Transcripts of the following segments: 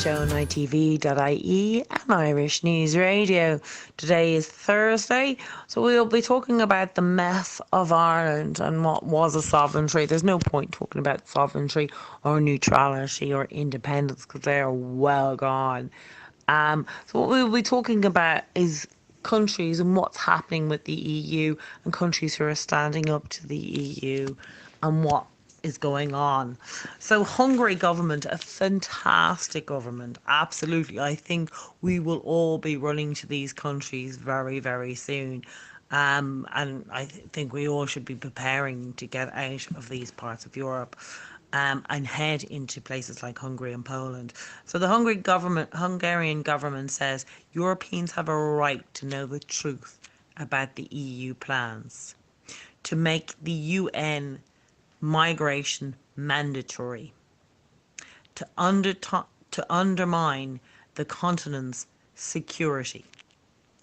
show on ITV.ie and Irish News Radio. Today is Thursday, so we'll be talking about the mess of Ireland and what was a sovereignty. There's no point talking about sovereignty or neutrality or independence because they are well gone. So what we'll be talking about is countries and what's happening with the EU and countries who are standing up to the EU and what is going on. So Hungary government, a fantastic government, absolutely. I think we will all be running to these countries very, very soon. And I think we all should be preparing to get out of these parts of Europe and head into places like Hungary and Poland. So the Hungarian government says Europeans have a right to know the truth about the EU plans to make the UN migration mandatory, to undermine the continent's security.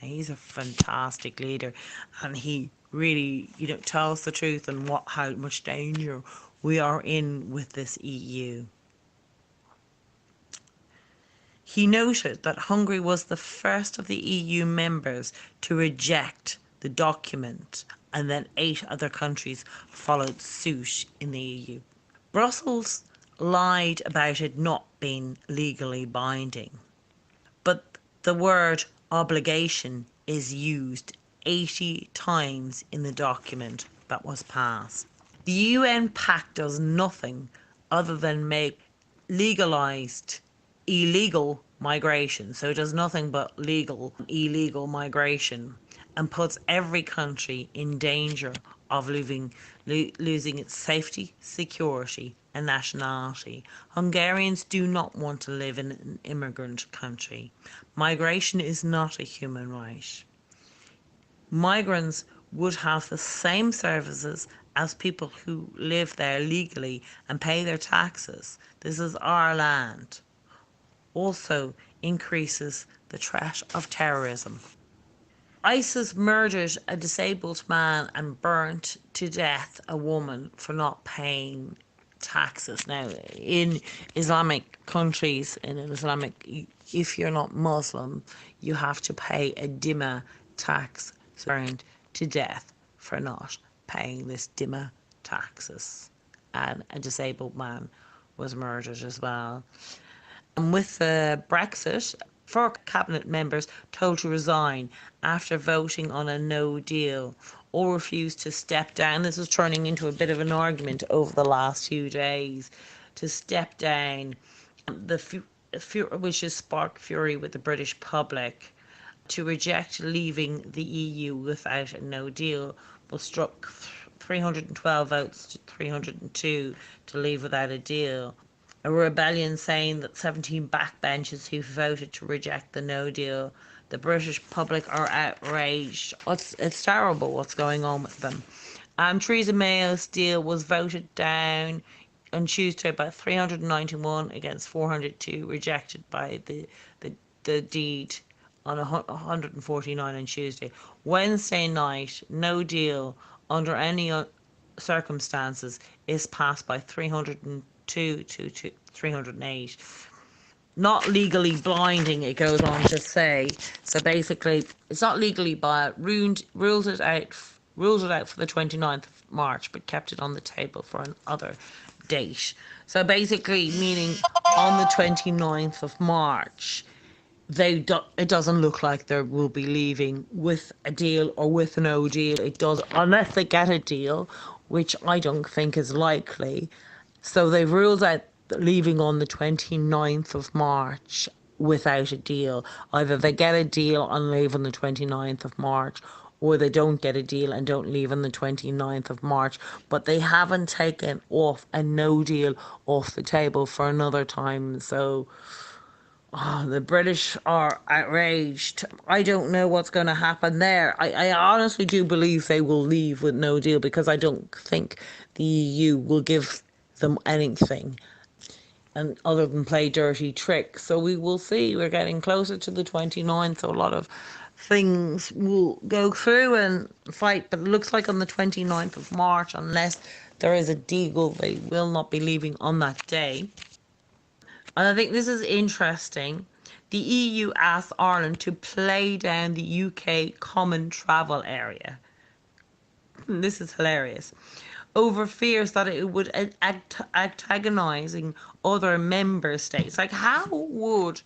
Now, he's a fantastic leader, and he really, tells the truth and how much danger we are in with this EU. He noted that Hungary was the first of the EU members to reject the document, and then 8 other countries followed suit in the EU. Brussels lied about it not being legally binding, but the word obligation is used 80 times in the document that was passed. The UN Pact does nothing other than make legalized illegal migration. So it does nothing but illegal migration, and puts every country in danger of losing its safety, security and nationality. Hungarians do not want to live in an immigrant country. Migration is not a human right. Migrants would have the same services as people who live there legally and pay their taxes. This is our land. Also increases the threat of terrorism. ISIS murdered a disabled man and burnt to death a woman for not paying taxes. Now, in Islamic countries, if you're not Muslim, you have to pay a dhimma tax. Burned to death for not paying this dhimma taxes. And a disabled man was murdered as well. And with Brexit, 4 cabinet members told to resign after voting on a no deal or refused to step down. This is turning into a bit of an argument over the last few days to step down, which has sparked fury with the British public. To reject leaving the EU without a no deal was struck 312 votes to 302 to leave without a deal. A rebellion saying that 17 backbenchers who voted to reject the no deal. The British public are outraged. It's terrible what's going on with them. Theresa May's deal was voted down on Tuesday by 391 against 402, rejected by the deed on 149 on Tuesday. Wednesday night, no deal under any circumstances is passed by 302 to 308. Not legally blinding, it goes on to say. So basically, it's not legally biased. Ruled it out for the 29th of March, but kept it on the table for another date. So basically, meaning on the 29th of March, it doesn't look like they will be leaving with a deal or with no deal. It does, unless they get a deal, which I don't think is likely. So they've ruled out leaving on the 29th of March without a deal. Either they get a deal and leave on the 29th of March, or they don't get a deal and don't leave on the 29th of March. But they haven't taken off a no deal off the table for another time. So the British are outraged. I don't know what's going to happen there. I honestly do believe they will leave with no deal, because I don't think the EU will give them anything and other than play dirty tricks. So we will see. We're getting closer to the 29th, so a lot of things will go through and fight, but it looks like on the 29th of March, unless there is a deal, they will not be leaving on that day. And I think this is interesting. The EU asked Ireland to play down the UK common travel area. This is hilarious. Over fears that it would antagonising other member states. Like, how would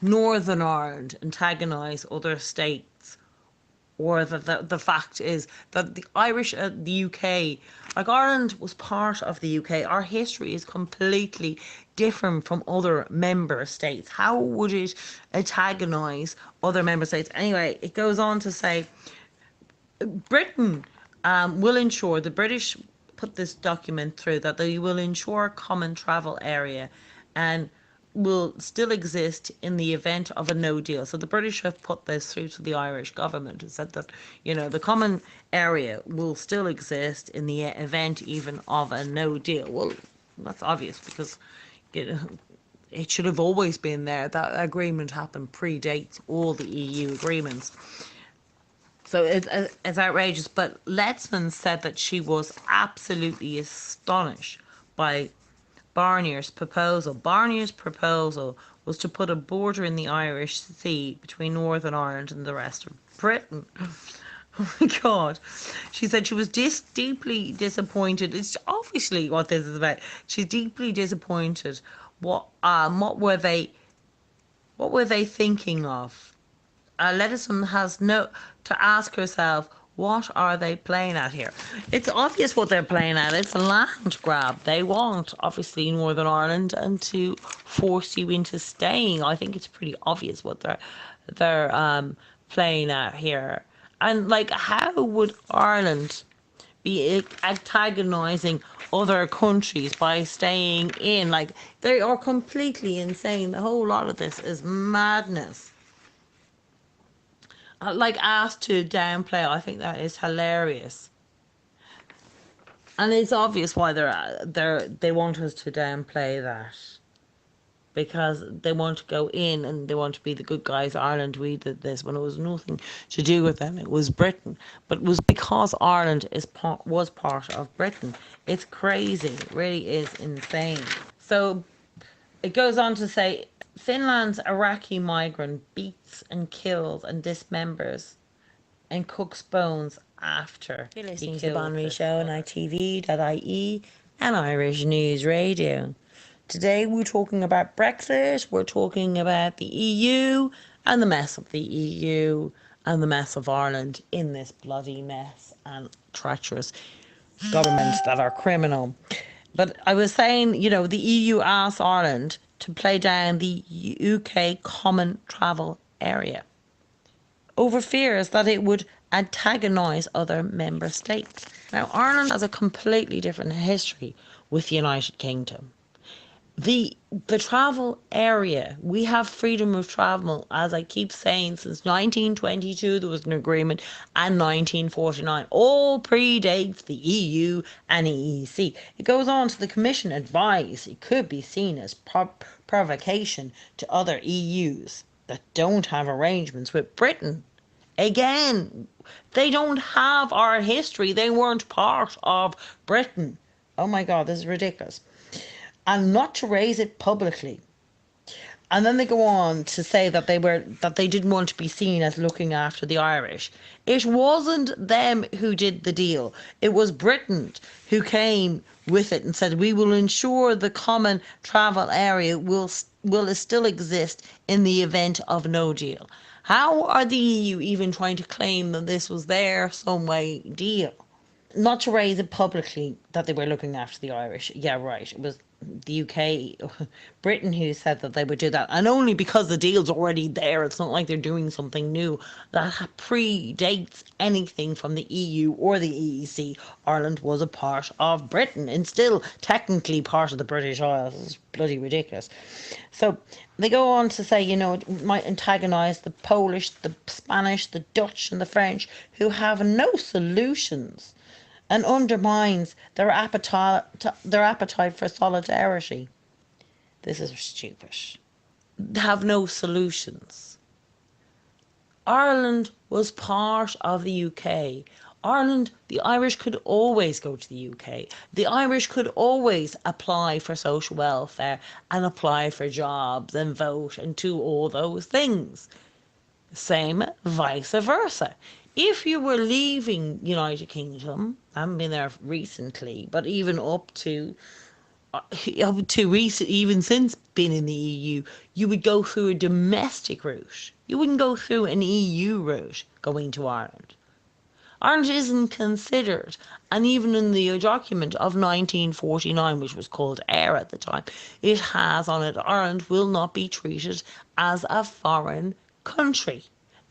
Northern Ireland antagonise other states? Or the fact is that the Irish, the UK, like Ireland was part of the UK. Our history is completely different from other member states. How would it antagonise other member states? Anyway, it goes on to say Britain will ensure, the British put this document through, that they will ensure a common travel area and will still exist in the event of a no deal. So the British have put this through to the Irish government and said that, the common area will still exist in the event even of a no deal. Well, that's obvious because it should have always been there. That agreement happened predates all the EU agreements. So it's outrageous. But Letzman said that she was absolutely astonished by Barnier's proposal. Barnier's proposal was to put a border in the Irish Sea between Northern Ireland and the rest of Britain. Oh my God. She said she was deeply disappointed. It's obviously what this is about. She's deeply disappointed. What were they thinking of? Lettison has to ask herself, what are they playing at here? It's obvious what they're playing at. It's a land grab. They want, obviously, Northern Ireland and to force you into staying. I think it's pretty obvious what they're playing at here. And like, how would Ireland be antagonising other countries by staying in? Like, they are completely insane. The whole lot of this is madness. Like, asked to downplay. I think that is hilarious, and it's obvious why they want us to downplay that, because they want to go in and they want to be the good guys. Ireland, we did this when it was nothing to do with them. It was Britain, but it was because Ireland was part of Britain. It's crazy. It really is insane. So it goes on to say, Finland's Iraqi migrant beats and kills and dismembers and cooks bones after. You're listening to the Bonry Show on ITV.ie and Irish News Radio. Today we're talking about Brexit, we're talking about the EU and the mess of the EU and the mess of Ireland in this bloody mess and treacherous governments that are criminal. But I was saying, the EU asked Ireland to play down the UK common travel area over fears that it would antagonise other member states. Now, Ireland has a completely different history with the United Kingdom. The travel area, we have freedom of travel, as I keep saying, since 1922 there was an agreement, and 1949. All predates the EU and EEC. It goes on to the Commission advise it could be seen as provocation to other EUs that don't have arrangements with Britain. Again, they don't have our history. They weren't part of Britain. Oh my God, this is ridiculous. And not to raise it publicly. And then they go on to say that they didn't want to be seen as looking after the Irish. It wasn't them who did the deal. It was Britain who came with it and said, we will ensure the common travel area will still exist in the event of no deal. How are the EU even trying to claim that this was their some way deal? Not to raise it publicly that they were looking after the Irish. Yeah, right. It was the UK, Britain, who said that they would do that. And only because the deal's already there. It's not like they're doing something new that predates anything from the EU or the EEC. Ireland was a part of Britain and still technically part of the British Isles. It's bloody ridiculous. So they go on to say, it might antagonise the Polish, the Spanish, the Dutch and the French, who have no solutions, and undermines their appetite for solidarity. This is stupid. Have no solutions. Ireland was part of the UK. Ireland, the Irish could always go to the UK. The Irish could always apply for social welfare and apply for jobs and vote and do all those things. Same vice versa. If you were leaving United Kingdom, I haven't been there recently, but even even since being in the EU, you would go through a domestic route. You wouldn't go through an EU route going to Ireland. Ireland isn't considered, and even in the document of 1949, which was called AIR at the time, it has on it Ireland will not be treated as a foreign country.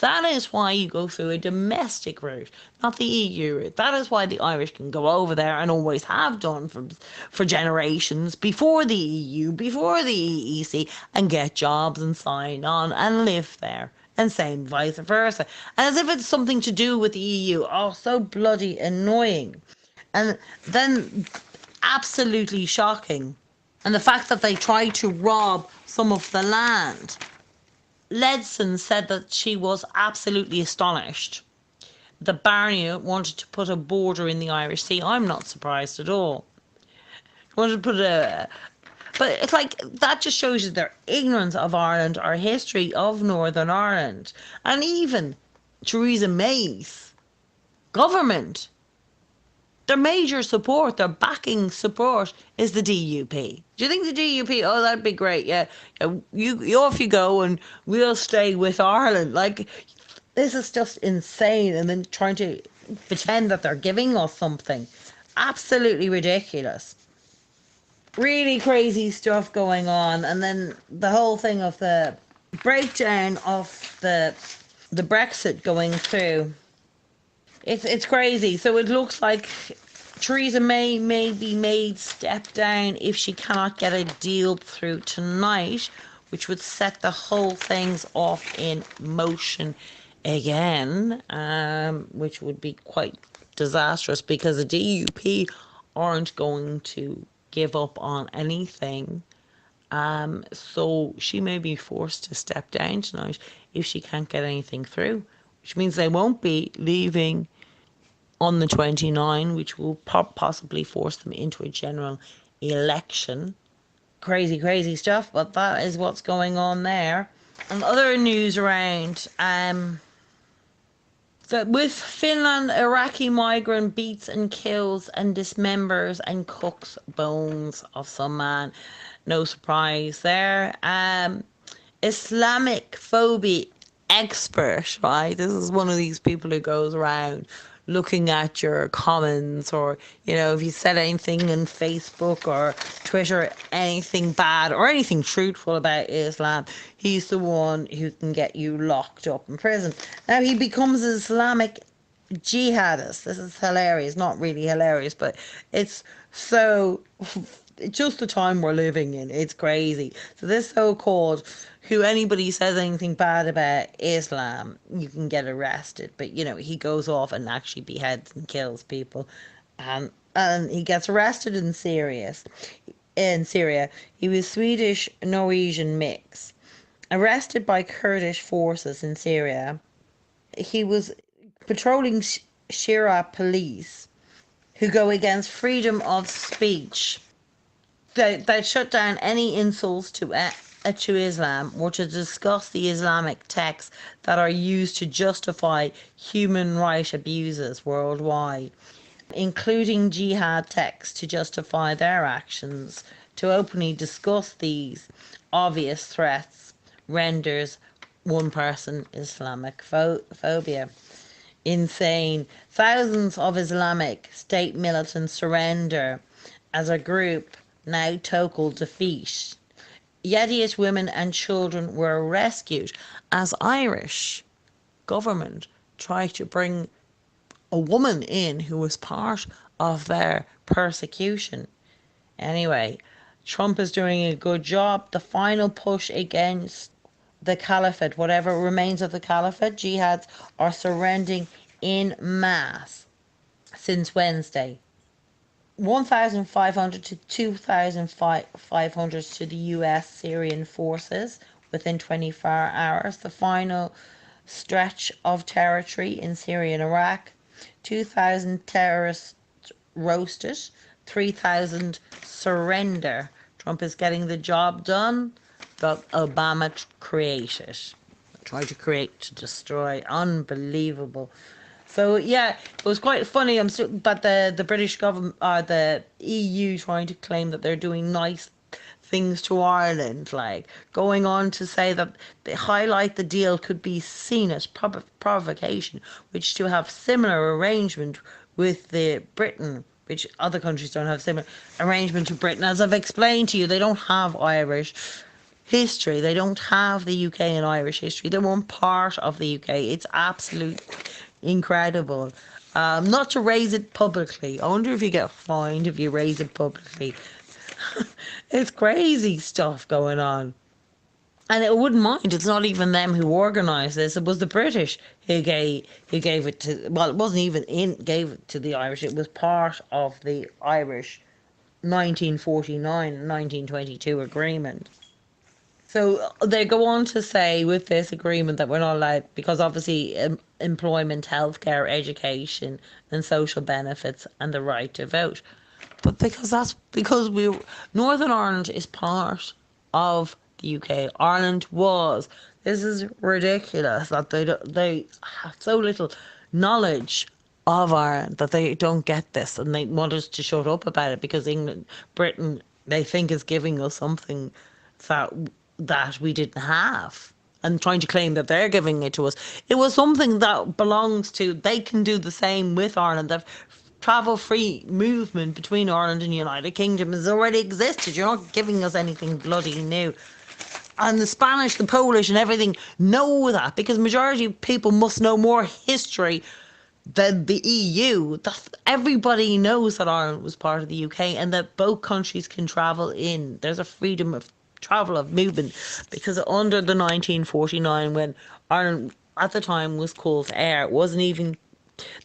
That is why you go through a domestic route, not the EU route. That is why the Irish can go over there and always have done for generations before the EU, before the EEC, and get jobs and sign on and live there. And same vice versa. And as if it's something to do with the EU. Oh, so bloody annoying. And then absolutely shocking. And the fact that they tried to rob some of the land. Ledson said that she was absolutely astonished that Barnier wanted to put a border in the Irish Sea. I'm not surprised at all. Wanted to put but it's like, that just shows you their ignorance of Ireland, our history of Northern Ireland. And even Theresa May's government, their major support, their backing support is the DUP. Do you think the DUP, oh, that'd be great, yeah, you off you go and we'll stay with Ireland. Like, this is just insane. And then trying to pretend that they're giving us something. Absolutely ridiculous. Really crazy stuff going on. And then the whole thing of the breakdown of the Brexit going through. It's crazy. So it looks like Theresa May may be made step down if she cannot get a deal through tonight, which would set the whole things off in motion again, which would be quite disastrous because the DUP aren't going to give up on anything. So she may be forced to step down tonight if she can't get anything through, which means they won't be leaving on the 29, which will possibly force them into a general election. Crazy stuff, but that is what's going on there. And other news around, that with Finland, Iraqi migrant beats and kills and dismembers and cooks bones of some man. No surprise there. Islamic phobia expert, right? This is one of these people who goes around looking at your comments, or if you said anything on Facebook or Twitter, anything bad or anything truthful about Islam, he's the one who can get you locked up in prison. Now he becomes an Islamic jihadist. This is hilarious. Not really hilarious, but it's just the time we're living in. It's crazy. So this so-called, who anybody says anything bad about Islam, you can get arrested. But he goes off and actually beheads and kills people, and he gets arrested in Syria. He was Swedish Norwegian mix, arrested by Kurdish forces in Syria. He was patrolling Shia police who go against freedom of speech. They shut down any insults to Islam or to discuss the Islamic texts that are used to justify human rights abuses worldwide, including jihad texts to justify their actions. To openly discuss these obvious threats renders one person Islamic phobia. Insane. Thousands of Islamic State militants surrender as a group now total defeat. Yazidi women and children were rescued as Irish government tried to bring a woman in who was part of their persecution. Anyway, Trump is doing a good job. The final push against the caliphate, whatever remains of the caliphate, jihads are surrendering in mass since Wednesday. 1,500 to 2,500 to the US Syrian forces within 24 hours. The final stretch of territory in Syria and Iraq. 2,000 terrorists roasted, 3,000 surrender. Trump is getting the job done that Obama created. Tried to create, to destroy. Unbelievable. So yeah, it was quite funny. But the British government, or the EU, trying to claim that they're doing nice things to Ireland, like going on to say that they highlight the deal could be seen as provocation, which to have similar arrangement with the Britain, which other countries don't have similar arrangement to Britain. As I've explained to you, they don't have Irish history. They don't have the UK and Irish history. They're one part of the UK. It's absolute incredible. Not to raise it publicly. I wonder if you get fined if you raise it publicly. It's crazy stuff going on. And I wouldn't mind. It's not even them who organised this. It was the British who gave it to. Well, it wasn't even gave it to the Irish. It was part of the Irish 1949-1922 agreement. So they go on to say with this agreement that we're not allowed, because obviously employment, healthcare, education, and social benefits, and the right to vote. But because Northern Ireland is part of the UK. Ireland was. This is ridiculous that they have so little knowledge of Ireland that they don't get this, and they want us to shut up about it because Britain, they think is giving us something that we didn't have, and trying to claim that they're giving it to us. It was something that belongs to. They can do the same with Ireland. The travel-free movement between Ireland and the United Kingdom has already existed. You're not giving us anything bloody new. And the Spanish, the Polish, and everything know that, because majority of people must know more history than the EU. Everybody knows that Ireland was part of the UK and that both countries can travel in. There's a freedom of travel, of movement, because under the 1949, when Ireland at the time was called Eyre,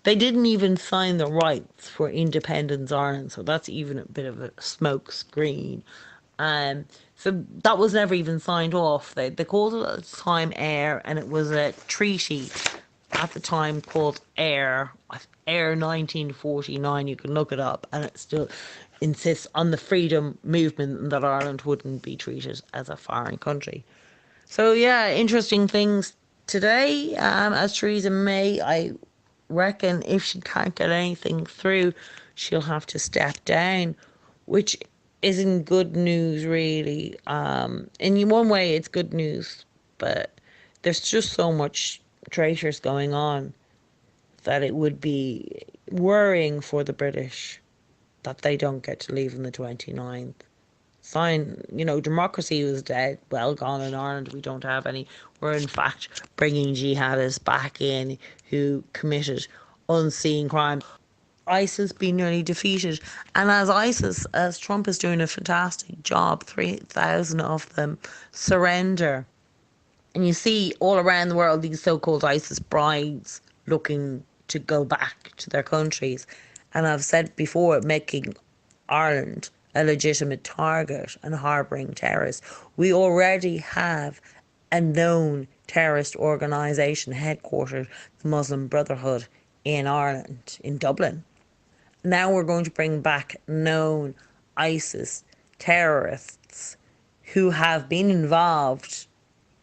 they didn't even sign the rights for independence Ireland, so that's even a bit of a smoke screen. So that was never even signed off. They called it at the time Eyre, and it was a treaty at the time called Eyre 1949. You can look it up, and it still insists on the freedom movement and that Ireland wouldn't be treated as a foreign country. So yeah, interesting things today. As Theresa May, I reckon if she can't get anything through, she'll have to step down, which isn't good news really. In one way it's good news, but there's just so much traitors going on that it would be worrying for the British that they don't get to leave on the 29th. Democracy was dead, well gone in Ireland. We don't have any. We're in fact bringing jihadists back in who committed unseen crime. ISIS being nearly defeated, and as Trump is doing a fantastic job, 3,000 of them surrender. And you see all around the world these so-called ISIS brides looking to go back to their countries. And I've said before, making Ireland a legitimate target and harbouring terrorists. We already have a known terrorist organisation headquartered, the Muslim Brotherhood, in Ireland, in Dublin. Now we're going to bring back known ISIS terrorists who have been involved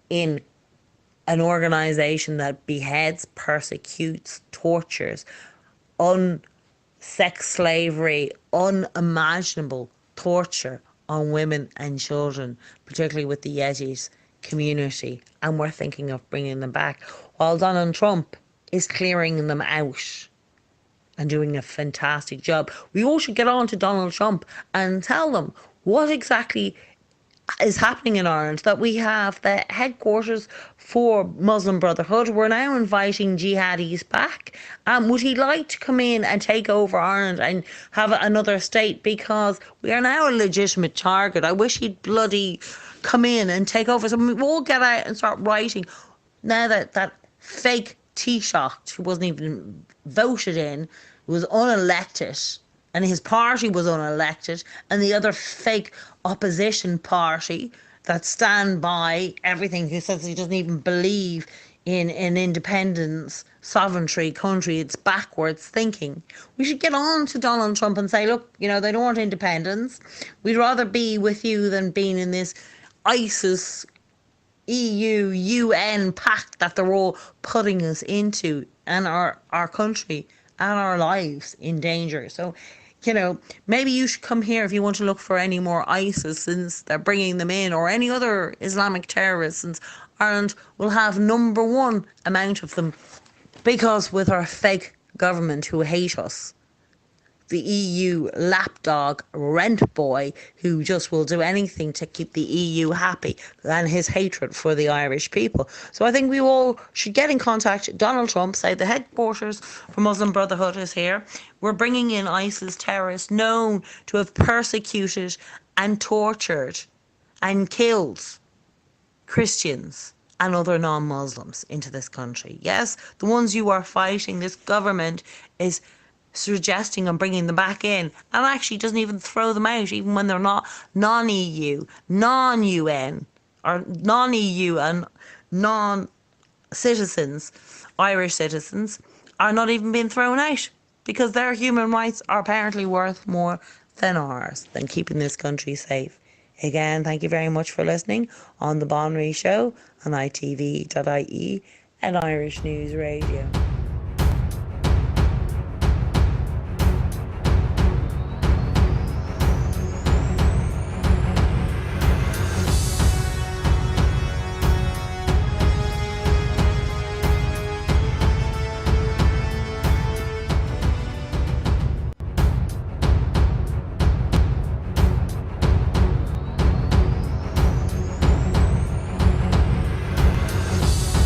in an organisation that beheads, persecutes, tortures, sex slavery, unimaginable torture on women and children, particularly with the Yazidis community. And we're thinking of bringing them back, while Donald Trump is clearing them out and doing a fantastic job. We all should get on to Donald Trump and tell them what exactly is happening in Ireland, that we have the headquarters for Muslim Brotherhood. We're now inviting jihadis back. Would he like to come in and take over Ireland and have another state? Because we are now a legitimate target. I wish he'd bloody come in and take over. So we all get out and start writing. Now that fake Taoiseach, who wasn't even voted in, was unelected, and his party was unelected, and the other fake opposition party that stand by everything, who says he doesn't even believe in an independence, sovereignty country. It's backwards thinking. We should get on to Donald Trump and say, look, they don't want independence. We'd rather be with you than being in this ISIS, EU, UN pact that they're all putting us into, and our country and our lives in danger. So, maybe you should come here if you want to look for any more ISIS, since they're bringing them in, or any other Islamic terrorists, since Ireland will have number one amount of them, because with our fake government who hate us, the EU lapdog rent boy who just will do anything to keep the EU happy, and his hatred for the Irish people. So I think we all should get in contact. Donald Trump, say the headquarters for Muslim Brotherhood is here. We're bringing in ISIS terrorists known to have persecuted and tortured and killed Christians and other non-Muslims into this country. Yes, the ones you are fighting, this government is suggesting on bringing them back in, and actually doesn't even throw them out, even when they're not non-EU, non-UN, or non-EU and non-citizens, Irish citizens, are not even being thrown out, because their human rights are apparently worth more than ours, than keeping this country safe. Again, thank you very much for listening on The Bonry Show on ITV.ie and Irish News Radio.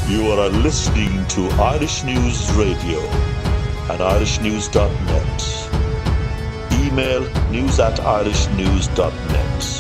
You are listening to Irish News Radio at irishnews.net. Email news@irishnews.net.